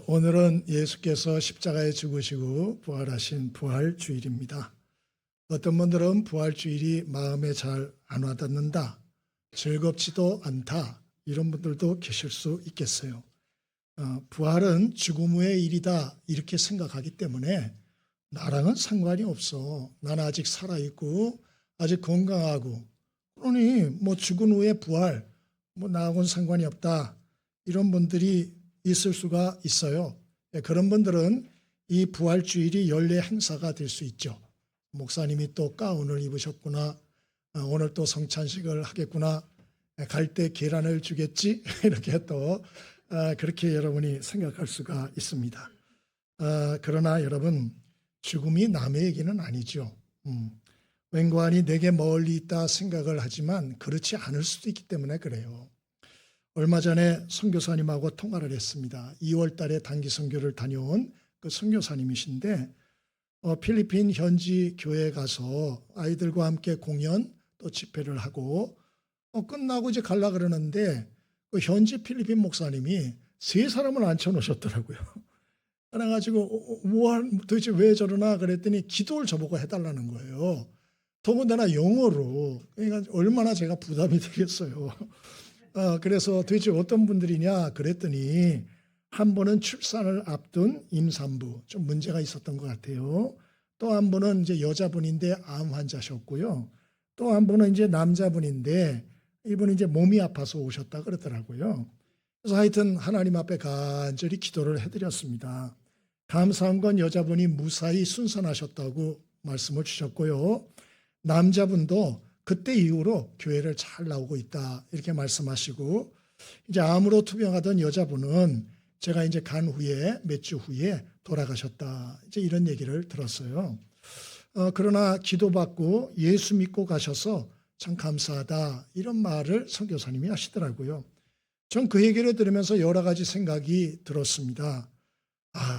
오늘은 예수께서 십자가에 죽으시고 부활하신 부활주일입니다. 어떤 분들은 부활주일이 마음에 잘 안 와닿는다, 즐겁지도 않다, 이런 분들도 계실 수 있겠어요. 부활은 죽음 후의 일이다 이렇게 생각하기 때문에 나랑은 상관이 없어. 나는 아직 살아있고 아직 건강하고, 그러니 뭐 죽은 후에 부활, 뭐 나하고는 상관이 없다, 이런 분들이 있을 수가 있어요. 그런 분들은 이 부활주일이 연례 행사가 될 수 있죠. 목사님이 또 가운을 입으셨구나, 오늘 또 성찬식을 하겠구나, 갈 때 계란을 주겠지, 이렇게 또 그렇게 여러분이 생각할 수가 있습니다. 그러나 여러분, 죽음이 남의 얘기는 아니죠. 웬관이 내게 멀리 있다 생각을 하지만 그렇지 않을 수도 있기 때문에 그래요. 얼마 전에 선교사님하고 통화를 했습니다. 2월 달에 단기 선교를 다녀온 그 선교사님이신데, 필리핀 현지 교회에 가서 아이들과 함께 공연 또 집회를 하고 끝나고 이제 가려고 그러는데, 그 현지 필리핀 목사님이 3사람을 앉혀놓으셨더라고요. 그래가지고 도대체 왜 저러나 그랬더니 기도를 저보고 해달라는 거예요. 더군다나 영어로. 그러니까 얼마나 제가 부담이 되겠어요. 그래서 도대체 어떤 분들이냐 그랬더니, 한 분은 출산을 앞둔 임산부, 좀 문제가 있었던 것 같아요. 또 한 분은 이제 여자분인데 암 환자셨고요. 또 한 분은 이제 남자분인데 이분이 이제 몸이 아파서 오셨다 그러더라고요. 그래서 하여튼 하나님 앞에 간절히 기도를 해드렸습니다. 감사한 건 여자분이 무사히 순산하셨다고 말씀을 주셨고요. 남자분도 그때 이후로 교회를 잘 나오고 있다 이렇게 말씀하시고, 이제 암으로 투병하던 여자분은 제가 이제 간 후에 몇 주 후에 돌아가셨다, 이제 이런 얘기를 들었어요. 그러나 기도받고 예수 믿고 가셔서 참 감사하다, 이런 말을 선교사님이 하시더라고요. 전 그 얘기를 들으면서 여러 가지 생각이 들었습니다.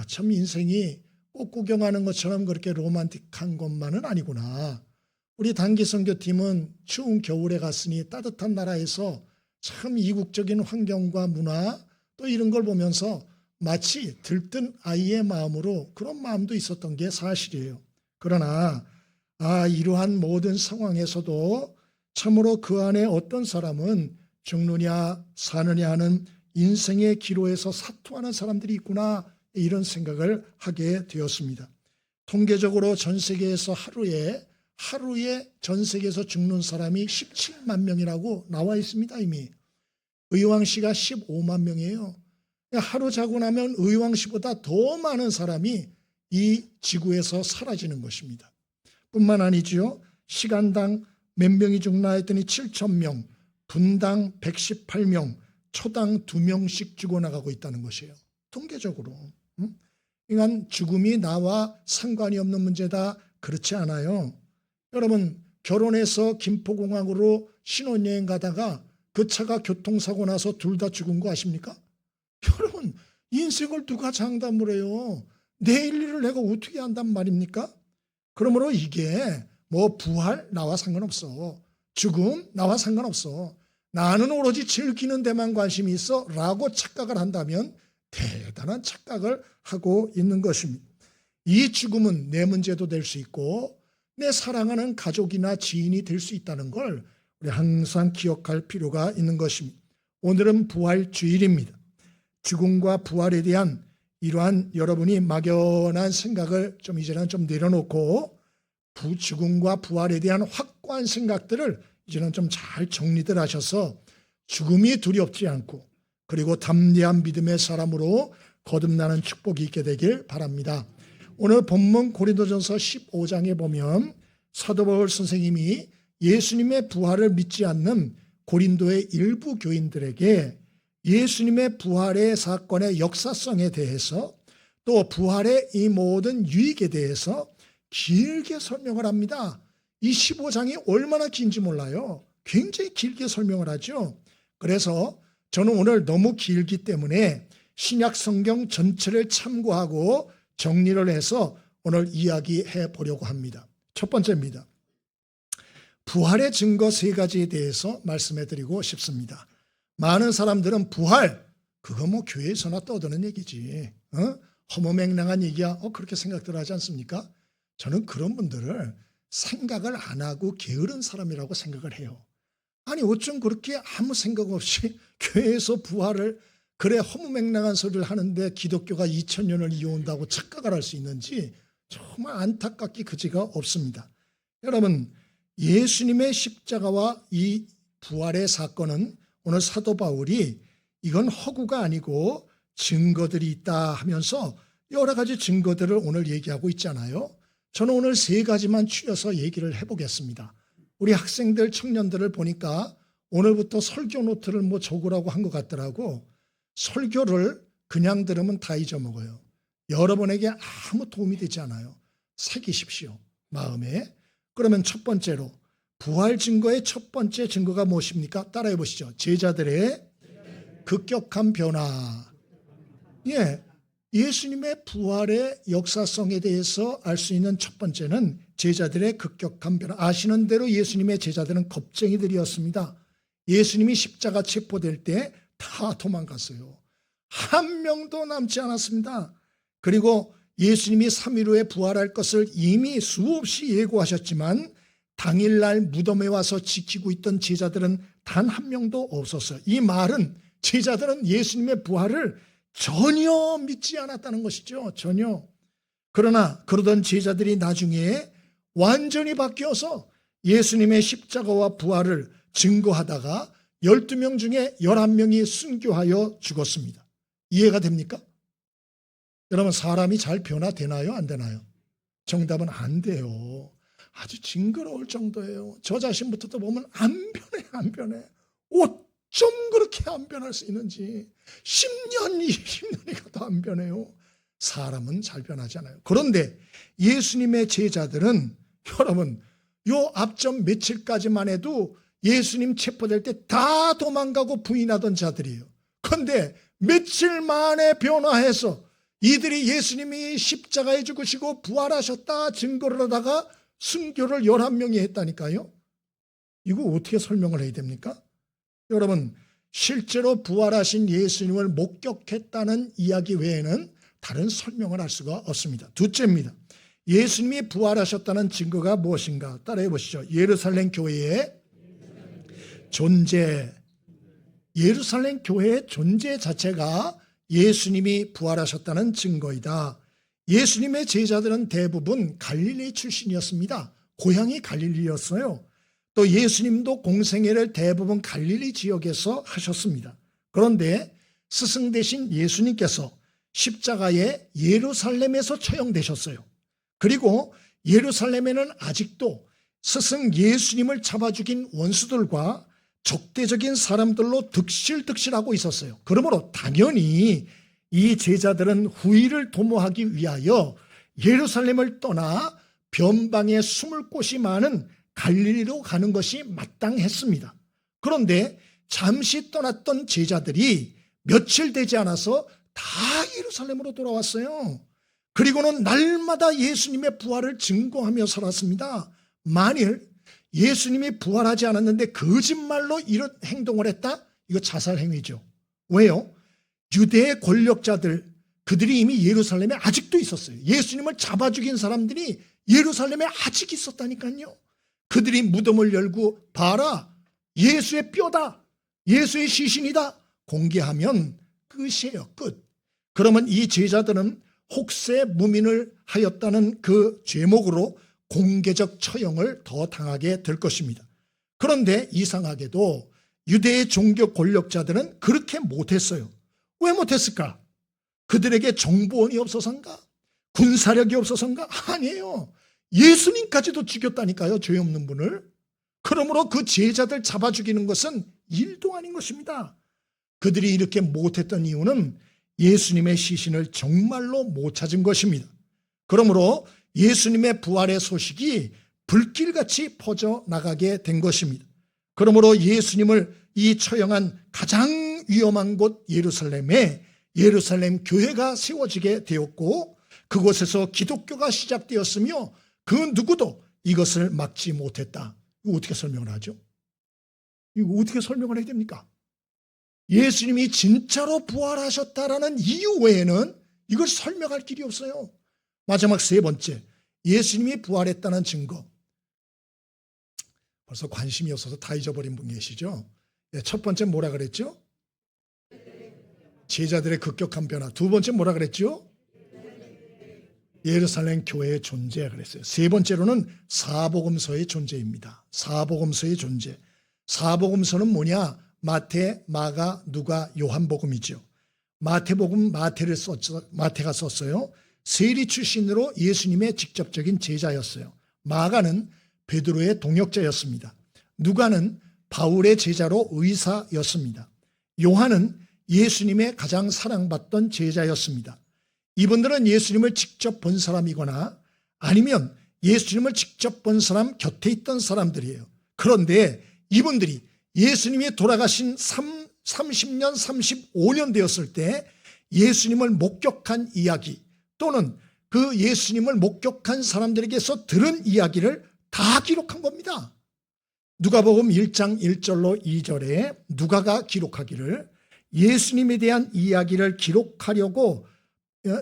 참 인생이 꽃 구경하는 것처럼 그렇게 로man틱한 것만은 아니구나. 우리 단기 선교팀은 추운 겨울에 갔으니 따뜻한 나라에서 참 이국적인 환경과 문화 또 이런 걸 보면서 마치 들뜬 아이의 마음으로 그런 마음도 있었던 게 사실이에요. 그러나 이러한 모든 상황에서도 참으로 그 안에 어떤 사람은 죽느냐 사느냐 하는 인생의 기로에서 사투하는 사람들이 있구나, 이런 생각을 하게 되었습니다. 통계적으로 전 세계에서 하루에 전 세계에서 죽는 사람이 17만 명이라고 나와 있습니다. 이미 의왕시가 15만 명이에요. 하루 자고 나면 의왕시보다 더 많은 사람이 이 지구에서 사라지는 것입니다. 뿐만 아니죠. 시간당 몇 명이 죽나 했더니 7,000명, 분당 118명, 초당 2명씩 죽어나가고 있다는 것이에요. 통계적으로. 그러니까 죽음이 나와 상관이 없는 문제다, 그렇지 않아요. 여러분, 결혼해서 김포공항으로 신혼여행 가다가 그 차가 교통사고 나서 둘 다 죽은 거 아십니까? 여러분, 인생을 누가 장담을 해요? 내일 일을 내가 어떻게 한단 말입니까? 그러므로 이게 뭐 부활 나와 상관없어, 죽음 나와 상관없어, 나는 오로지 즐기는 데만 관심이 있어 라고 착각을 한다면 대단한 착각을 하고 있는 것입니다. 이 죽음은 내 문제도 될 수 있고 내 사랑하는 가족이나 지인이 될 수 있다는 걸 우리 항상 기억할 필요가 있는 것입니다. 오늘은 부활주일입니다. 죽음과 부활에 대한 이러한 여러분이 막연한 생각을 이제는 좀 내려놓고 죽음과 부활에 대한 확고한 생각들을 이제는 좀 잘 정리들 하셔서 죽음이 두렵지 않고 그리고 담대한 믿음의 사람으로 거듭나는 축복이 있게 되길 바랍니다. 오늘 본문 고린도전서 15장에 보면 사도 바울 선생님이 예수님의 부활을 믿지 않는 고린도의 일부 교인들에게 예수님의 부활의 사건의 역사성에 대해서 또 부활의 이 모든 유익에 대해서 길게 설명을 합니다. 이 15장이 얼마나 긴지 몰라요. 굉장히 길게 설명을 하죠. 그래서 저는 오늘 너무 길기 때문에 신약 성경 전체를 참고하고 정리를 해서 오늘 이야기해 보려고 합니다. 첫 번째입니다. 부활의 증거 3가지에 대해서 말씀해 드리고 싶습니다. 많은 사람들은 부활, 그거 뭐 교회에서나 떠드는 얘기지. 허무맹랑한 얘기야. 그렇게 생각들 하지 않습니까? 저는 그런 분들을 생각을 안 하고 게으른 사람이라고 생각을 해요. 아니 어쩜 그렇게 아무 생각 없이 교회에서 부활을 그래 허무맹랑한 소리를 하는데 기독교가 2000년을 이어온다고 착각을 할 수 있는지 정말 안타깝기 그지가 없습니다. 여러분, 예수님의 십자가와 이 부활의 사건은 오늘 사도 바울이 이건 허구가 아니고 증거들이 있다 하면서 여러 가지 증거들을 오늘 얘기하고 있잖아요. 저는 오늘 세 가지만 추려서 얘기를 해보겠습니다. 우리 학생들, 청년들을 보니까 오늘부터 설교 노트를 뭐 적으라고 한 것 같더라고. 설교를 그냥 들으면 다 잊어먹어요. 여러분에게 아무 도움이 되지 않아요. 새기십시오, 마음에. 그러면 첫 번째로 부활 증거의 첫 번째 증거가 무엇입니까? 따라해 보시죠. 제자들의 급격한 변화. 예수님의 부활의 역사성에 대해서 알 수 있는 첫 번째는 제자들의 급격한 변화. 아시는 대로 예수님의 제자들은 겁쟁이들이었습니다. 예수님이 십자가 체포될 때 다 도망갔어요. 한 명도 남지 않았습니다. 그리고 예수님이 3일 후에 부활할 것을 이미 수없이 예고하셨지만 당일날 무덤에 와서 지키고 있던 제자들은 단 한 명도 없었어요. 이 말은 제자들은 예수님의 부활을 전혀 믿지 않았다는 것이죠. 전혀. 그러나 그러던 제자들이 나중에 완전히 바뀌어서 예수님의 십자가와 부활을 증거하다가 12명 중에 11명이 순교하여 죽었습니다. 이해가 됩니까? 여러분, 사람이 잘 변화되나요? 안 되나요? 정답은 안 돼요. 아주 징그러울 정도예요. 저 자신부터도 보면 안 변해, 안 변해. 어쩜 그렇게 안 변할 수 있는지. 10년, 20년이 가도 안 변해요. 사람은 잘 변하지 않아요. 그런데 예수님의 제자들은 여러분, 요 앞전 며칠까지만 해도 예수님 체포될 때 다 도망가고 부인하던 자들이에요. 그런데 며칠 만에 변화해서 이들이 예수님이 십자가에 죽으시고 부활하셨다 증거를 하다가 순교를 11명이 했다니까요. 이거 어떻게 설명을 해야 됩니까? 여러분, 실제로 부활하신 예수님을 목격했다는 이야기 외에는 다른 설명을 할 수가 없습니다. 둘째입니다. 예수님이 부활하셨다는 증거가 무엇인가? 따라해 보시죠. 예루살렘 교회의 존재. 예루살렘 교회의 존재 자체가 예수님이 부활하셨다는 증거이다. 예수님의 제자들은 대부분 갈릴리 출신이었습니다. 고향이 갈릴리였어요. 또 예수님도 공생애를 대부분 갈릴리 지역에서 하셨습니다. 그런데 스승 되신 예수님께서 십자가에 예루살렘에서 처형되셨어요. 그리고 예루살렘에는 아직도 스승 예수님을 잡아 죽인 원수들과 적대적인 사람들로 득실득실하고 있었어요. 그러므로 당연히 이 제자들은 후일을 도모하기 위하여 예루살렘을 떠나 변방에 숨을 곳이 많은 갈릴리로 가는 것이 마땅했습니다. 그런데 잠시 떠났던 제자들이 며칠 되지 않아서 다 예루살렘으로 돌아왔어요. 그리고는 날마다 예수님의 부활을 증거하며 살았습니다. 만일 예수님이 부활하지 않았는데 거짓말로 이런 행동을 했다? 이거 자살 행위죠. 왜요? 유대의 권력자들, 그들이 이미 예루살렘에 아직도 있었어요. 예수님을 잡아 죽인 사람들이 예루살렘에 아직 있었다니까요. 그들이 무덤을 열고 봐라, 예수의 뼈다, 예수의 시신이다 공개하면 끝이에요. 끝. 그러면 이 제자들은 혹세 무민을 하였다는 그 죄목으로 공개적 처형을 더 당하게 될 것입니다. 그런데 이상하게도 유대의 종교 권력자들은 그렇게 못했어요. 왜 못했을까? 그들에게 정보원이 없어서인가? 군사력이 없어서인가? 아니에요. 예수님까지도 죽였다니까요, 죄 없는 분을. 그러므로 그 제자들 잡아 죽이는 것은 일도 아닌 것입니다. 그들이 이렇게 못했던 이유는 예수님의 시신을 정말로 못 찾은 것입니다. 그러므로 예수님의 부활의 소식이 불길같이 퍼져나가게 된 것입니다. 그러므로 예수님을 이 처형한 가장 위험한 곳 예루살렘에 예루살렘 교회가 세워지게 되었고 그곳에서 기독교가 시작되었으며 그 누구도 이것을 막지 못했다. 이거 어떻게 설명을 하죠? 이거 어떻게 설명을 해야 됩니까? 예수님이 진짜로 부활하셨다라는 이유 외에는 이걸 설명할 길이 없어요. 마지막 세 번째, 예수님이 부활했다는 증거. 벌써 관심이 없어서 다 잊어버린 분 계시죠? 첫 번째 뭐라 그랬죠? 제자들의 급격한 변화. 두 번째 뭐라 그랬죠? 예루살렘 교회의 존재 그랬어요. 세 번째로는 사복음서의 존재입니다. 사복음서의 존재. 사복음서는 뭐냐? 마태, 마가, 누가, 요한복음이죠. 마태복음 마태가 썼어요. 세리 출신으로 예수님의 직접적인 제자였어요. 마가는 베드로의 동역자였습니다. 누가는 바울의 제자로 의사였습니다. 요한은 예수님의 가장 사랑받던 제자였습니다. 이분들은 예수님을 직접 본 사람이거나 아니면 예수님을 직접 본 사람 곁에 있던 사람들이에요. 그런데 이분들이 예수님이 돌아가신 30년, 35년 되었을 때 예수님을 목격한 이야기 또는 그 예수님을 목격한 사람들에게서 들은 이야기를 다 기록한 겁니다. 누가복음 1장 1절로 2절에 누가가 기록하기를 예수님에 대한 이야기를 기록하려고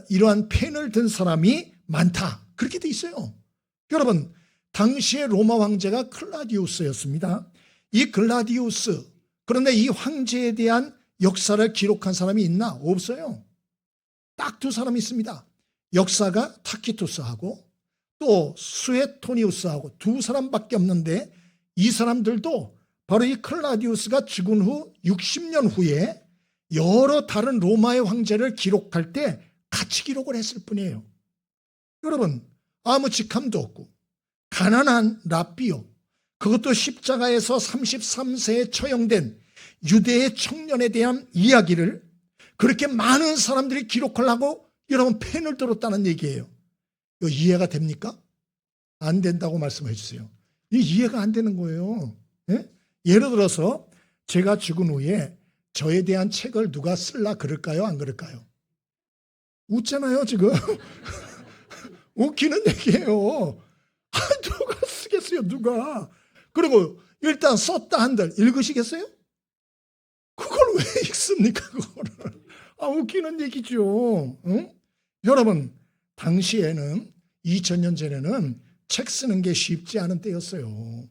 이러한 펜을 든 사람이 많다. 그렇게 돼 있어요. 여러분, 당시의 로마 황제가 클라디우스였습니다. 이 클라디우스, 그런데 이 황제에 대한 역사를 기록한 사람이 있나? 없어요. 딱 두 사람이 있습니다. 역사가 타키투스하고 또 수에토니우스하고 두 사람밖에 없는데 이 사람들도 바로 이 클라디우스가 죽은 후 60년 후에 여러 다른 로마의 황제를 기록할 때 같이 기록을 했을 뿐이에요. 여러분, 아무 직함도 없고 가난한 랍비요, 그것도 십자가에서 33세에 처형된 유대의 청년에 대한 이야기를 그렇게 많은 사람들이 기록하려고 여러분 펜을 들었다는 얘기예요. 이거 이해가 됩니까? 안 된다고 말씀해 주세요. 이해가 안 되는 거예요. 예? 예를 들어서 제가 죽은 후에 저에 대한 책을 누가 쓸라 그럴까요? 안 그럴까요? 웃잖아요 지금. 웃기는 얘기예요. 누가 쓰겠어요 누가. 그리고 일단 썼다 한들 읽으시겠어요? 그걸 왜 읽습니까 그거를. 웃기는 얘기죠. 응? 여러분, 당시에는 2000년 전에는 책 쓰는 게 쉽지 않은 때였어요.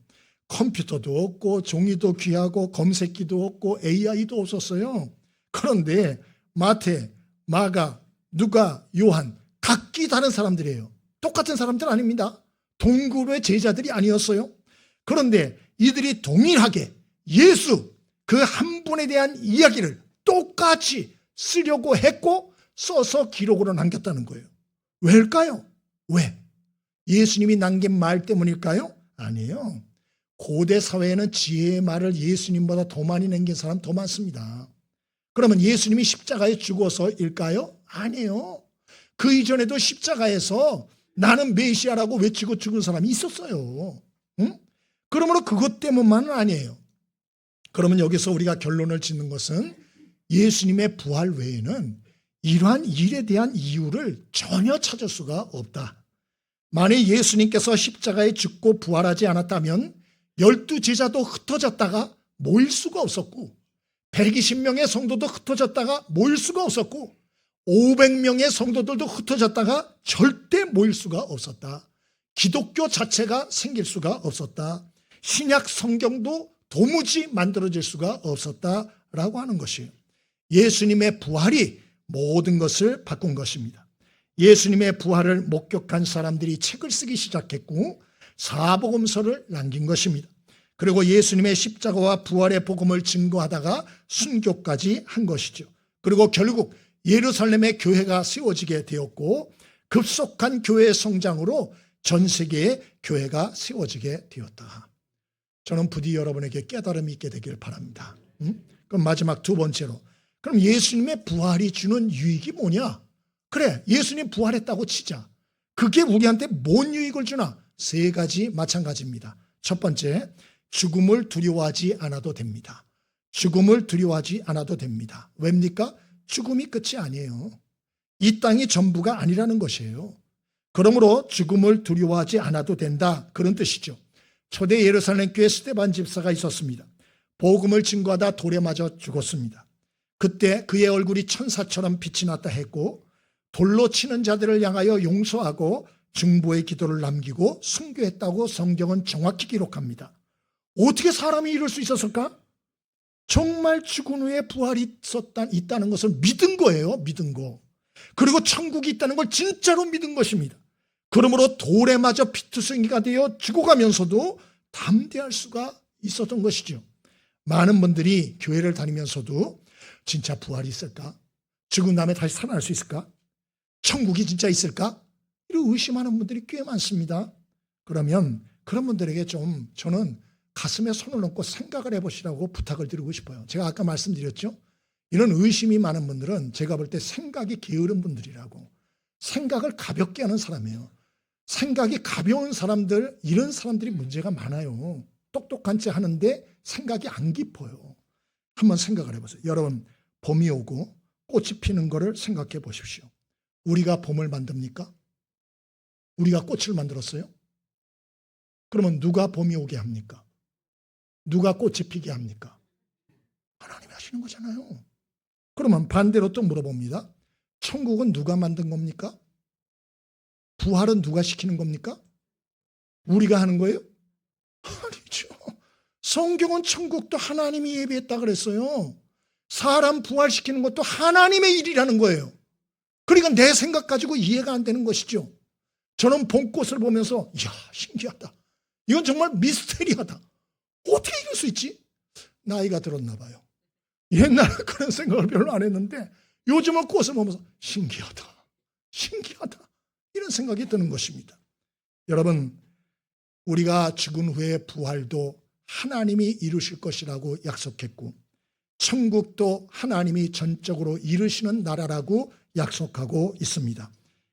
컴퓨터도 없고 종이도 귀하고 검색기도 없고 AI도 없었어요. 그런데 마태, 마가, 누가, 요한 각기 다른 사람들이에요. 똑같은 사람들 아닙니다. 동굴의 제자들이 아니었어요. 그런데 이들이 동일하게 예수 그 한 분에 대한 이야기를 똑같이 쓰려고 했고 써서 기록으로 남겼다는 거예요. 왜일까요? 왜? 예수님이 남긴 말 때문일까요? 아니에요. 고대 사회에는 지혜의 말을 예수님보다 더 많이 남긴 사람 더 많습니다. 그러면 예수님이 십자가에 죽어서일까요? 아니에요. 그 이전에도 십자가에서 나는 메시아라고 외치고 죽은 사람이 있었어요. 응? 그러므로 그것 때문만은 아니에요. 그러면 여기서 우리가 결론을 짓는 것은 예수님의 부활 외에는 이러한 일에 대한 이유를 전혀 찾을 수가 없다. 만약 예수님께서 십자가에 죽고 부활하지 않았다면 12제자도 흩어졌다가 모일 수가 없었고 120명의 성도도 흩어졌다가 모일 수가 없었고 500명의 성도들도 흩어졌다가 절대 모일 수가 없었다. 기독교 자체가 생길 수가 없었다. 신약 성경도 도무지 만들어질 수가 없었다라고 하는 것이에요. 예수님의 부활이 모든 것을 바꾼 것입니다. 예수님의 부활을 목격한 사람들이 책을 쓰기 시작했고 사복음서를 남긴 것입니다. 그리고 예수님의 십자가와 부활의 복음을 증거하다가 순교까지 한 것이죠. 그리고 결국 예루살렘의 교회가 세워지게 되었고 급속한 교회의 성장으로 전 세계의 교회가 세워지게 되었다. 저는 부디 여러분에게 깨달음이 있게 되길 바랍니다. 그럼 마지막 두 번째로, 그럼 예수님의 부활이 주는 유익이 뭐냐? 그래, 예수님 부활했다고 치자. 그게 우리한테 뭔 유익을 주나? 세 가지 마찬가지입니다. 첫 번째, 죽음을 두려워하지 않아도 됩니다. 죽음을 두려워하지 않아도 됩니다. 왜입니까? 죽음이 끝이 아니에요. 이 땅이 전부가 아니라는 것이에요. 그러므로 죽음을 두려워하지 않아도 된다, 그런 뜻이죠. 초대 예루살렘 교회 스데반 집사가 있었습니다. 복음을 증거하다 돌에 맞아 죽었습니다. 그때 그의 얼굴이 천사처럼 빛이 났다 했고 돌로 치는 자들을 향하여 용서하고 중보의 기도를 남기고 순교했다고 성경은 정확히 기록합니다. 어떻게 사람이 이럴 수 있었을까? 정말 죽은 후에 부활이 있다는 것을 믿은 거예요. 믿은 거. 그리고 천국이 있다는 걸 진짜로 믿은 것입니다. 그러므로 돌에 맞아 피투성이가 되어 죽어가면서도 담대할 수가 있었던 것이죠. 많은 분들이 교회를 다니면서도 진짜 부활이 있을까? 죽은 다음에 다시 살아날 수 있을까? 천국이 진짜 있을까? 이런 의심하는 분들이 꽤 많습니다. 그러면 그런 분들에게 좀 저는 가슴에 손을 얹고 생각을 해보시라고 부탁을 드리고 싶어요. 제가 아까 말씀드렸죠? 이런 의심이 많은 분들은 제가 볼 때 생각이 게으른 분들이라고. 생각을 가볍게 하는 사람이에요. 생각이 가벼운 사람들, 이런 사람들이 문제가 많아요. 똑똑한 체 하는데 생각이 안 깊어요. 한번 생각을 해보세요. 여러분, 봄이 오고 꽃이 피는 거를 생각해 보십시오. 우리가 봄을 만듭니까? 우리가 꽃을 만들었어요? 그러면 누가 봄이 오게 합니까? 누가 꽃이 피게 합니까? 하나님이 하시는 거잖아요. 그러면 반대로 또 물어봅니다. 천국은 누가 만든 겁니까? 부활은 누가 시키는 겁니까? 우리가 하는 거예요? 아니죠. 성경은 천국도 하나님이 예비했다 그랬어요. 사람 부활시키는 것도 하나님의 일이라는 거예요. 그러니까 내 생각 가지고 이해가 안 되는 것이죠. 저는 봄꽃을 보면서 이야, 신기하다. 이건 정말 미스테리하다. 어떻게 이럴 수 있지? 나이가 들었나 봐요. 옛날에 그런 생각을 별로 안 했는데 요즘은 꽃을 보면서 신기하다. 신기하다. 이런 생각이 드는 것입니다. 여러분, 우리가 죽은 후에 부활도 하나님이 이루실 것이라고 약속했고 천국도 하나님이 전적으로 이루시는 나라라고 약속하고 있습니다.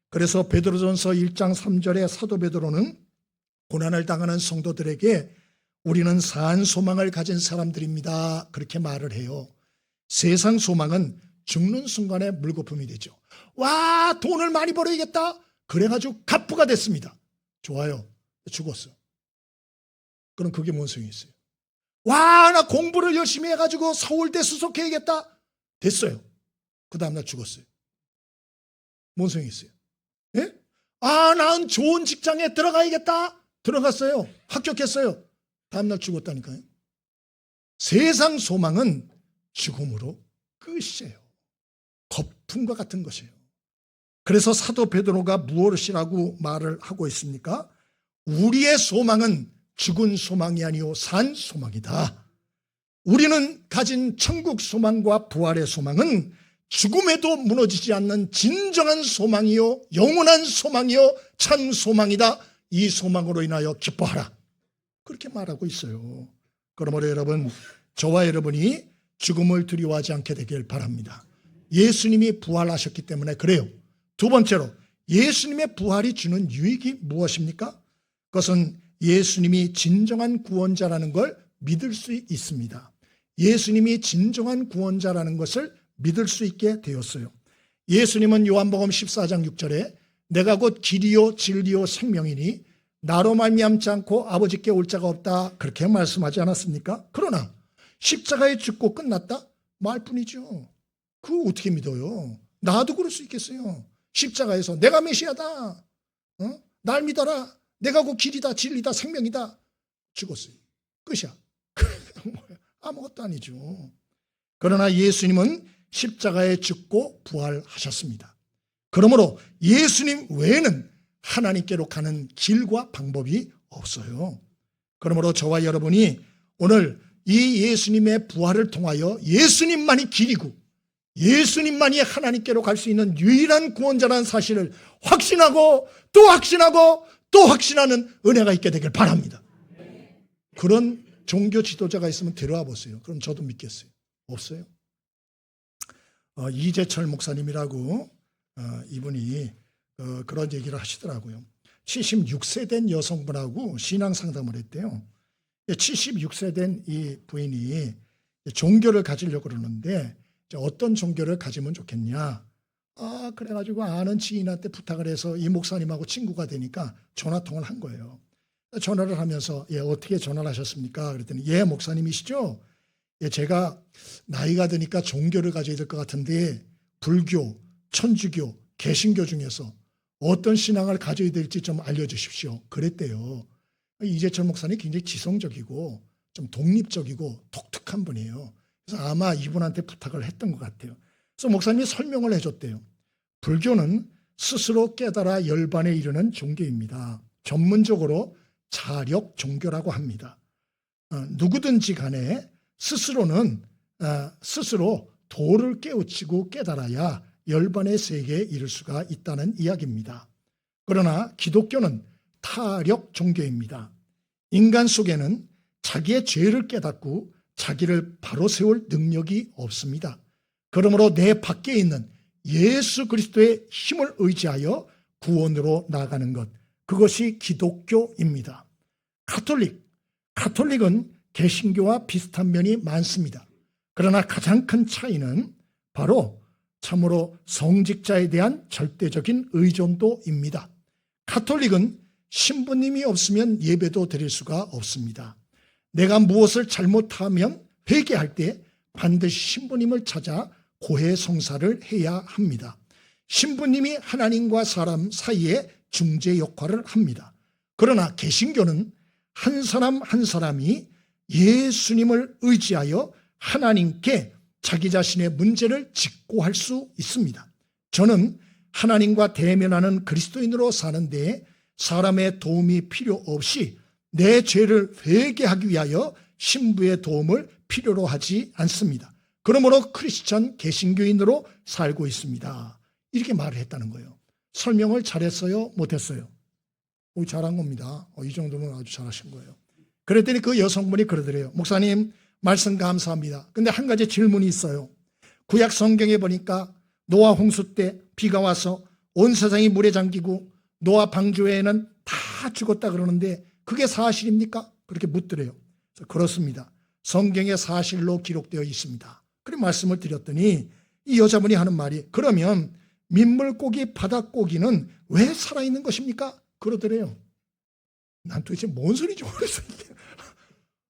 그래서 베드로전서 1장 3절에 사도 베드로는 고난을 당하는 성도들에게 우리는 산 소망을 가진 사람들입니다. 그렇게 말을 해요. 세상 소망은 죽는 순간에 물거품이 되죠. 와, 돈을 많이 벌어야겠다. 그래가지고 갑부가 됐습니다. 좋아요. 죽었어. 그럼 그게 뭔 소용이 있어요? 와, 나 공부를 열심히 해가지고 서울대 수석해야겠다. 됐어요. 그 다음날 죽었어요. 뭔 소용이 있어요? 예? 아, 난 좋은 직장에 들어가야겠다. 들어갔어요. 합격했어요. 다음날 죽었다니까요. 세상 소망은 죽음으로 끝이에요. 거품과 같은 것이에요. 그래서 사도 베드로가 무엇이라고 말을 하고 있습니까? 우리의 소망은 죽은 소망이 아니요 산 소망이다. 우리는 가진 천국 소망과 부활의 소망은 죽음에도 무너지지 않는 진정한 소망이요 영원한 소망이요 참 소망이다. 이 소망으로 인하여 기뻐하라. 그렇게 말하고 있어요. 그러므로 여러분, 저와 여러분이 죽음을 두려워하지 않게 되길 바랍니다. 예수님이 부활하셨기 때문에 그래요. 두 번째로, 예수님의 부활이 주는 유익이 무엇입니까? 그것은 예수님이 진정한 구원자라는 걸 믿을 수 있습니다. 예수님이 진정한 구원자라는 것을 믿을 수 있게 되었어요. 예수님은 요한복음 14장 6절에 내가 곧 길이요 진리요 생명이니 나로 말미암지 않고 아버지께 올 자가 없다. 그렇게 말씀하지 않았습니까? 그러나 십자가에 죽고 끝났다? 말뿐이죠. 그거 어떻게 믿어요? 나도 그럴 수 있겠어요. 십자가에서 내가 메시아다. 날 믿어라. 내가 곧 길이다 진리다 생명이다. 죽었어요. 끝이야. 아무것도 아니죠. 그러나 예수님은 십자가에 죽고 부활하셨습니다. 그러므로 예수님 외에는 하나님께로 가는 길과 방법이 없어요. 그러므로 저와 여러분이 오늘 이 예수님의 부활을 통하여 예수님만이 길이고 예수님만이 하나님께로 갈 수 있는 유일한 구원자라는 사실을 확신하고 또 확신하고 또 확신하는 은혜가 있게 되길 바랍니다. 그런 종교 지도자가 있으면 데려와 보세요. 그럼 저도 믿겠어요. 없어요. 이재철 목사님이라고 이분이 그런 얘기를 하시더라고요. 76세 된 여성분하고 신앙 상담을 했대요. 76세 된 이 부인이 종교를 가지려고 그러는데 어떤 종교를 가지면 좋겠냐. 그래가지고 아는 지인한테 부탁을 해서 이 목사님하고 친구가 되니까 전화통화를 한 거예요. 전화를 하면서 어떻게 전화를 하셨습니까? 그랬더니 목사님이시죠? 제가 나이가 드니까 종교를 가져야 될 것 같은데 불교, 천주교, 개신교 중에서 어떤 신앙을 가져야 될지 좀 알려주십시오. 그랬대요. 이재철 목사님 굉장히 지성적이고 좀 독립적이고 독특한 분이에요. 그래서 아마 이분한테 부탁을 했던 것 같아요. 그래서 목사님이 설명을 해줬대요. 불교는 스스로 깨달아 열반에 이르는 종교입니다. 전문적으로 자력 종교라고 합니다. 누구든지 간에 스스로 도를 깨우치고 깨달아야 열반의 세계에 이를 수가 있다는 이야기입니다. 그러나 기독교는 타력 종교입니다. 인간 속에는 자기의 죄를 깨닫고 자기를 바로 세울 능력이 없습니다. 그러므로 내 밖에 있는 예수 그리스도의 힘을 의지하여 구원으로 나아가는 것, 그것이 기독교입니다. 가톨릭은 개신교와 비슷한 면이 많습니다. 그러나 가장 큰 차이는 바로 참으로 성직자에 대한 절대적인 의존도입니다. 가톨릭은 신부님이 없으면 예배도 드릴 수가 없습니다. 내가 무엇을 잘못하면 회개할 때 반드시 신부님을 찾아 고해성사를 해야 합니다. 신부님이 하나님과 사람 사이에 중재 역할을 합니다. 그러나 개신교는 한 사람 한 사람이 예수님을 의지하여 하나님께 자기 자신의 문제를 직고할 수 있습니다. 저는 하나님과 대면하는 그리스도인으로 사는데 사람의 도움이 필요 없이 내 죄를 회개하기 위하여 신부의 도움을 필요로 하지 않습니다. 그러므로 크리스천 개신교인으로 살고 있습니다. 이렇게 말을 했다는 거예요. 설명을 잘했어요? 못했어요? 잘한 겁니다. 이 정도면 아주 잘하신 거예요. 그랬더니 그 여성분이 그러더래요. 목사님, 말씀 감사합니다. 근데 한 가지 질문이 있어요. 구약 성경에 보니까 노아 홍수 때 비가 와서 온 세상이 물에 잠기고 노아 방주에는 다 죽었다 그러는데 그게 사실입니까? 그렇게 묻더래요. 그렇습니다. 성경에 사실로 기록되어 있습니다. 그런 말씀을 드렸더니 이 여자분이 하는 말이, 그러면 민물고기, 바닷고기는 왜 살아있는 것입니까? 그러더래요. 난 도대체 뭔 소리인지 모르겠어.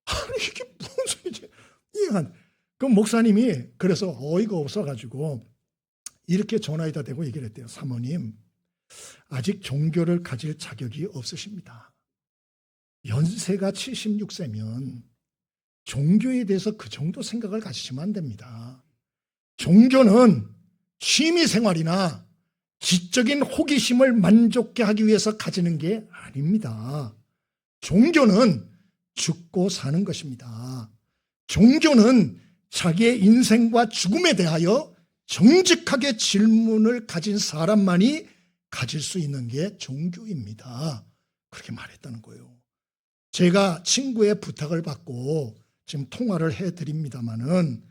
아니 이게 뭔 소리인지 이해가. 그 목사님이 그래서 어이가 없어가지고 이렇게 전화에다 대고 얘기를 했대요. 사모님, 아직 종교를 가질 자격이 없으십니다. 연세가 76세면 종교에 대해서 그 정도 생각을 가지시면 안 됩니다. 종교는 취미생활이나 지적인 호기심을 만족케 하기 위해서 가지는 게 아닙니다. 종교는 죽고 사는 것입니다. 종교는 자기의 인생과 죽음에 대하여 정직하게 질문을 가진 사람만이 가질 수 있는 게 종교입니다. 그렇게 말했다는 거예요. 제가 친구의 부탁을 받고 지금 통화를 해드립니다마는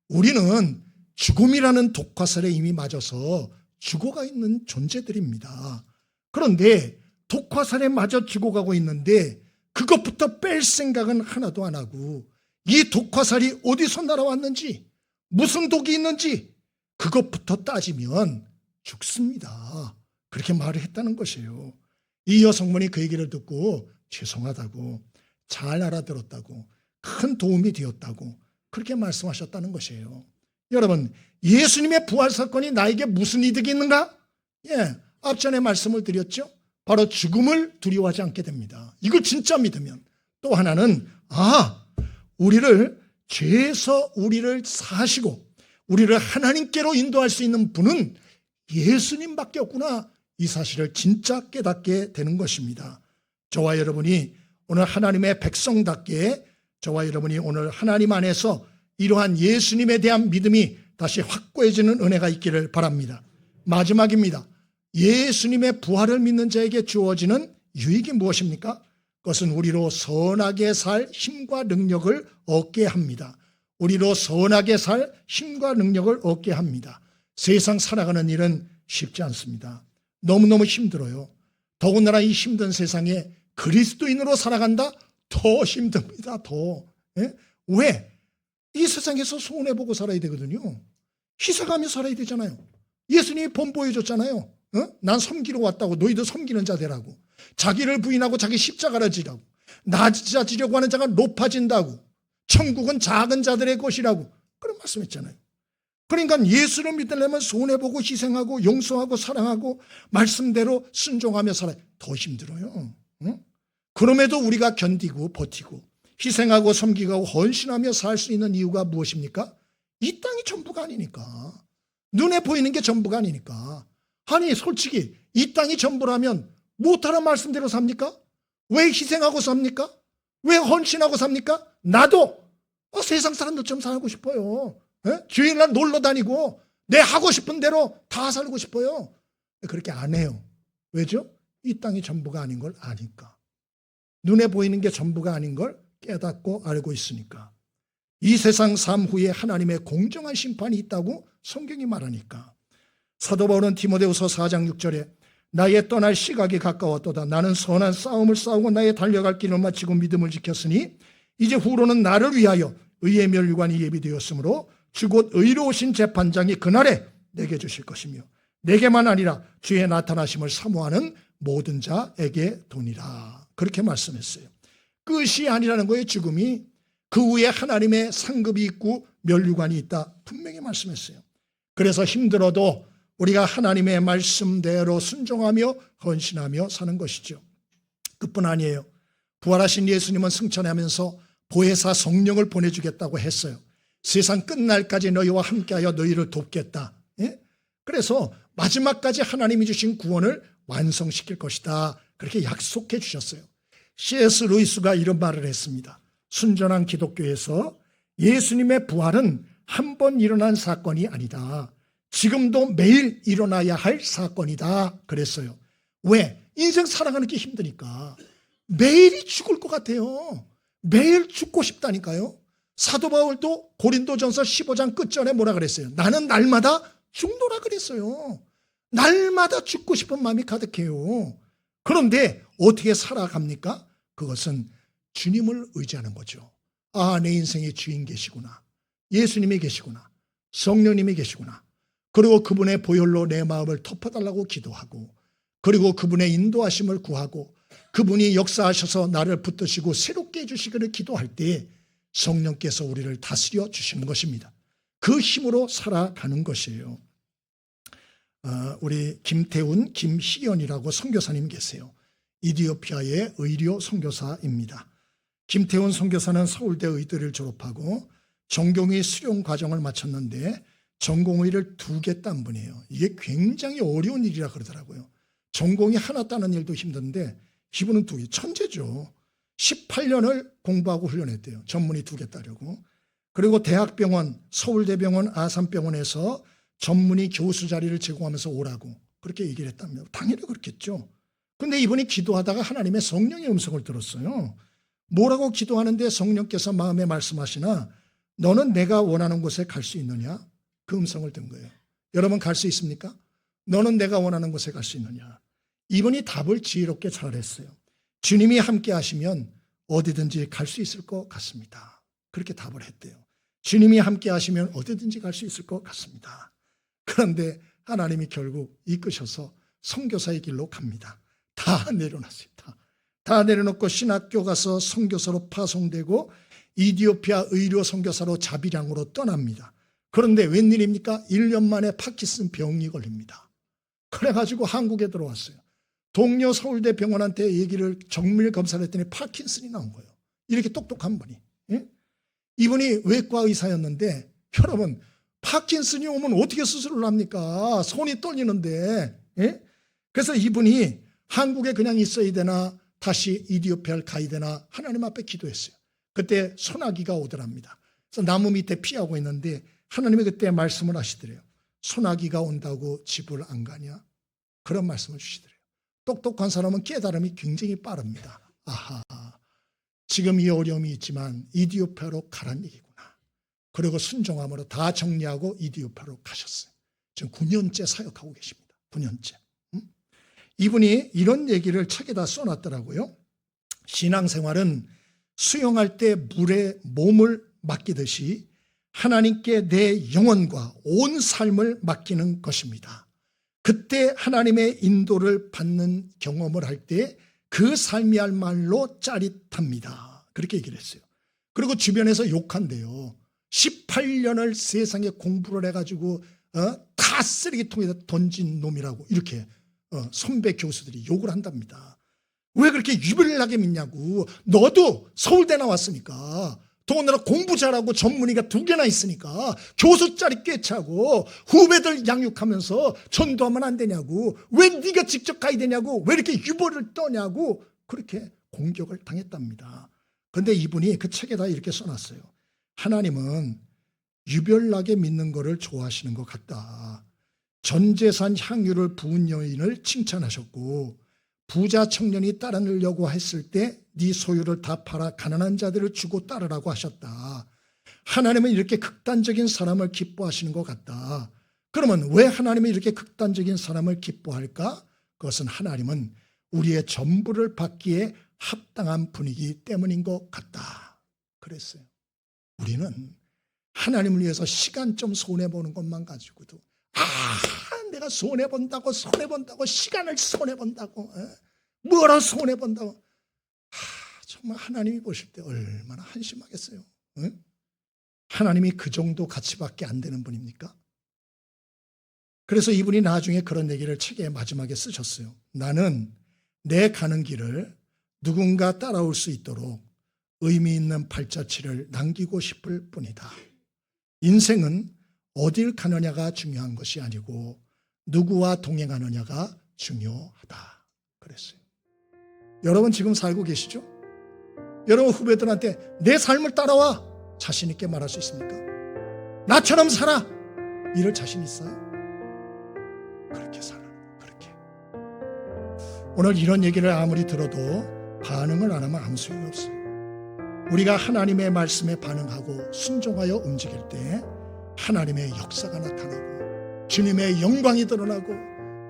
우리는 죽음이라는 독화살에 이미 맞아서 죽어가 있는 존재들입니다. 그런데 독화살에 맞아 죽어가고 있는데 그것부터 뺄 생각은 하나도 안 하고 이 독화살이 어디서 날아왔는지 무슨 독이 있는지 그것부터 따지면 죽습니다. 그렇게 말을 했다는 것이에요. 이 여성분이 그 얘기를 듣고 죄송하다고, 잘 알아들었다고, 큰 도움이 되었다고 그렇게 말씀하셨다는 것이에요. 여러분, 예수님의 부활 사건이 나에게 무슨 이득이 있는가? 앞전에 말씀을 드렸죠. 바로 죽음을 두려워하지 않게 됩니다. 이걸 진짜 믿으면. 또 하나는 우리를 죄에서 우리를 사시고 우리를 하나님께로 인도할 수 있는 분은 예수님밖에 없구나. 이 사실을 진짜 깨닫게 되는 것입니다. 저와 여러분이 오늘 하나님의 백성답게 저와 여러분이 오늘 하나님 안에서 이러한 예수님에 대한 믿음이 다시 확고해지는 은혜가 있기를 바랍니다. 마지막입니다. 예수님의 부활을 믿는 자에게 주어지는 유익이 무엇입니까? 그것은 우리로 선하게 살 힘과 능력을 얻게 합니다. 우리로 선하게 살 힘과 능력을 얻게 합니다. 세상 살아가는 일은 쉽지 않습니다. 너무너무 힘들어요. 더군다나 이 힘든 세상에 그리스도인으로 살아간다? 더 힘듭니다. 더. 왜? 이 세상에서 손해보고 살아야 되거든요. 희생하며 살아야 되잖아요. 예수님이 본 보여줬잖아요. 난 섬기러 왔다고, 너희도 섬기는 자 되라고. 자기를 부인하고 자기 십자가를 지라고. 낮아지려고 하는 자가 높아진다고. 천국은 작은 자들의 것이라고 그런 말씀했잖아요. 그러니까 예수를 믿으려면 손해보고 희생하고 용서하고 사랑하고 말씀대로 순종하며 살아야 더 힘들어요. 응? 그럼에도 우리가 견디고 버티고 희생하고 섬기고 헌신하며 살 수 있는 이유가 무엇입니까? 이 땅이 전부가 아니니까. 눈에 보이는 게 전부가 아니니까. 아니 솔직히 이 땅이 전부라면 못하는 말씀대로 삽니까? 왜 희생하고 삽니까? 왜 헌신하고 삽니까? 나도 세상 사람들처럼 살고 싶어요. 주일날 놀러 다니고 내 하고 싶은 대로 다 살고 싶어요. 그렇게 안 해요. 왜죠? 이 땅이 전부가 아닌 걸 아니까. 눈에 보이는 게 전부가 아닌 걸 깨닫고 알고 있으니까. 이 세상 삶 후에 하나님의 공정한 심판이 있다고 성경이 말하니까. 사도 바울은 디모데후서 4장 6절에 나의 떠날 시각이 가까웠도다. 나는 선한 싸움을 싸우고 나의 달려갈 길을 마치고 믿음을 지켰으니 이제 후로는 나를 위하여 의의 멸관이 예비되었으므로 주 곧 의로우신 재판장이 그날에 내게 주실 것이며 내게만 아니라 주의 나타나심을 사모하는 모든 자에게 도니라. 그렇게 말씀했어요. 끝이 아니라는 거예요. 죽음이. 그 후에 하나님의 상급이 있고 면류관이 있다. 분명히 말씀했어요. 그래서 힘들어도 우리가 하나님의 말씀대로 순종하며 헌신하며 사는 것이죠. 그뿐 아니에요. 부활하신 예수님은 승천하면서 보혜사 성령을 보내주겠다고 했어요. 세상 끝날까지 너희와 함께하여 너희를 돕겠다. 그래서 마지막까지 하나님이 주신 구원을 완성시킬 것이다. 그렇게 약속해 주셨어요. C.S. 루이스가 이런 말을 했습니다. 순전한 기독교에서 예수님의 부활은 한 번 일어난 사건이 아니다. 지금도 매일 일어나야 할 사건이다. 그랬어요. 왜? 인생 살아가는 게 힘드니까. 매일이 죽을 것 같아요. 매일 죽고 싶다니까요. 사도 바울도 고린도전서 15장 끝절에 뭐라 그랬어요? 나는 날마다 죽노라 그랬어요. 날마다 죽고 싶은 마음이 가득해요. 그런데 어떻게 살아갑니까? 그것은 주님을 의지하는 거죠. 아, 내 인생의 주인 계시구나. 예수님이 계시구나. 성령님이 계시구나. 그리고 그분의 보혈로 내 마음을 덮어달라고 기도하고 그리고 그분의 인도하심을 구하고 그분이 역사하셔서 나를 붙드시고 새롭게 해주시기를 기도할 때 성령께서 우리를 다스려 주시는 것입니다. 그 힘으로 살아가는 것이에요. 우리 김태훈, 김희연이라고 선교사님 계세요. 이디오피아의 의료 선교사입니다. 김태훈 선교사는 서울대 의대를 졸업하고 전공의 수련 과정을 마쳤는데 전공의를 2개 딴 분이에요. 이게 굉장히 어려운 일이라 그러더라고요. 전공이 하나 따는 일도 힘든데 이분은 2개, 천재죠. 18년을 공부하고 훈련했대요. 전문의 2개 따려고. 그리고 대학병원, 서울대병원, 아산병원에서 전문의 교수 자리를 제공하면서 오라고 그렇게 얘기를 했답니다. 당연히 그렇겠죠. 근데 이분이 기도하다가 하나님의 성령의 음성을 들었어요. 뭐라고 기도하는데 성령께서 마음에 말씀하시나 너는 내가 원하는 곳에 갈 수 있느냐? 그 음성을 든 거예요. 여러분 갈 수 있습니까? 너는 내가 원하는 곳에 갈 수 있느냐? 이분이 답을 지혜롭게 잘했어요. 주님이 함께 하시면 어디든지 갈 수 있을 것 같습니다. 그렇게 답을 했대요. 주님이 함께 하시면 어디든지 갈 수 있을 것 같습니다. 그런데 하나님이 결국 이끄셔서 선교사의 길로 갑니다. 다 내려놨습니다. 다 내려놓고 신학교 가서 선교사로 파송되고 이디오피아 의료 선교사로 자비량으로 떠납니다. 그런데 웬일입니까? 1년 만에 파킨슨 병이 걸립니다. 그래가지고 한국에 들어왔어요. 동료 서울대 병원한테 얘기를 정밀 검사를 했더니 파킨슨이 나온 거예요. 이렇게 똑똑한 분이. 예? 이분이 외과 의사였는데 여러분 파킨슨이 오면 어떻게 수술을 합니까? 손이 떨리는데. 예? 그래서 이분이 한국에 그냥 있어야 되나 다시 이디오피아를 가야 되나 하나님 앞에 기도했어요. 그때 소나기가 오더랍니다. 그래서 나무 밑에 피하고 있는데 하나님이 그때 말씀을 하시더래요. 소나기가 온다고 집을 안 가냐? 그런 말씀을 주시더래요. 똑똑한 사람은 깨달음이 굉장히 빠릅니다. 아하, 지금 이 어려움이 있지만 이디오피아로 가란 얘기구나. 그리고 순종함으로 다 정리하고 이디오피아로 가셨어요. 지금 9년째 사역하고 계십니다. 9년째. 이분이 이런 얘기를 책에다 써놨더라고요. 신앙생활은 수영할 때 물에 몸을 맡기듯이 하나님께 내 영혼과 온 삶을 맡기는 것입니다. 그때 하나님의 인도를 받는 경험을 할 때 그 삶이야말로 짜릿합니다. 그렇게 얘기를 했어요. 그리고 주변에서 욕한대요. 18년을 세상에 공부를 해가지고 다 쓰레기통에다 던진 놈이라고 이렇게 선배 교수들이 욕을 한답니다. 왜 그렇게 유별나게 믿냐고. 너도 서울대 나왔으니까, 더군다나 공부 잘하고 전문의가 2개나 있으니까 교수 자리 꿰차고 후배들 양육하면서 전도하면 안 되냐고, 왜 네가 직접 가야 되냐고, 왜 이렇게 유별을 떠냐고 그렇게 공격을 당했답니다. 그런데 이분이 그 책에다 이렇게 써놨어요. 하나님은 유별나게 믿는 것을 좋아하시는 것 같다. 전 재산 향유를 부은 여인을 칭찬하셨고, 부자 청년이 따르려고 했을 때 네 소유를 다 팔아 가난한 자들을 주고 따르라고 하셨다. 하나님은 이렇게 극단적인 사람을 기뻐하시는 것 같다. 그러면 왜 하나님은 이렇게 극단적인 사람을 기뻐할까? 그것은 하나님은 우리의 전부를 받기에 합당한 분이기 때문인 것 같다. 그랬어요. 우리는 하나님을 위해서 시간 좀 손해보는 것만 가지고도 내가 손해본다고 시간을 손해본다고 뭐라 손해본다고 정말 하나님이 보실 때 얼마나 한심하겠어요. 하나님이 그 정도 가치밖에 안 되는 분입니까? 그래서 이분이 나중에 그런 얘기를 책의 마지막에 쓰셨어요. 나는 내 가는 길을 누군가 따라올 수 있도록 의미 있는 발자취를 남기고 싶을 뿐이다. 인생은 어딜 가느냐가 중요한 것이 아니고 누구와 동행하느냐가 중요하다. 그랬어요. 여러분 지금 살고 계시죠? 여러분 후배들한테 내 삶을 따라와 자신 있게 말할 수 있습니까? 나처럼 살아 이럴 자신 있어요? 그렇게 살아. 그렇게. 오늘 이런 얘기를 아무리 들어도 반응을 안 하면 아무 소용이 없어요. 우리가 하나님의 말씀에 반응하고 순종하여 움직일 때 하나님의 역사가 나타나고 주님의 영광이 드러나고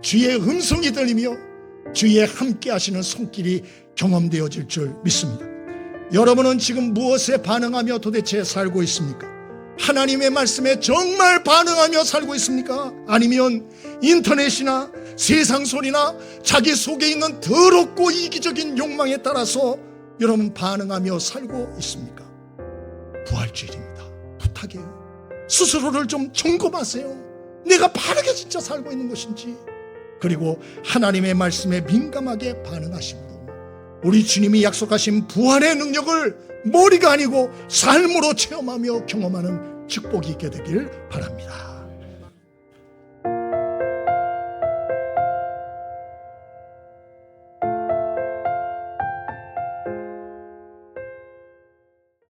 주의 음성이 들리며 주의 함께 하시는 손길이 경험되어질 줄 믿습니다. 여러분은 지금 무엇에 반응하며 도대체 살고 있습니까? 하나님의 말씀에 정말 반응하며 살고 있습니까? 아니면 인터넷이나 세상 소리나 자기 속에 있는 더럽고 이기적인 욕망에 따라서 여러분 반응하며 살고 있습니까? 부활주일입니다. 부탁해요. 스스로를 좀 점검하세요. 내가 바르게 진짜 살고 있는 것인지. 그리고 하나님의 말씀에 민감하게 반응하심으로 우리 주님이 약속하신 부활의 능력을 머리가 아니고 삶으로 체험하며 경험하는 축복이 있게 되길 바랍니다.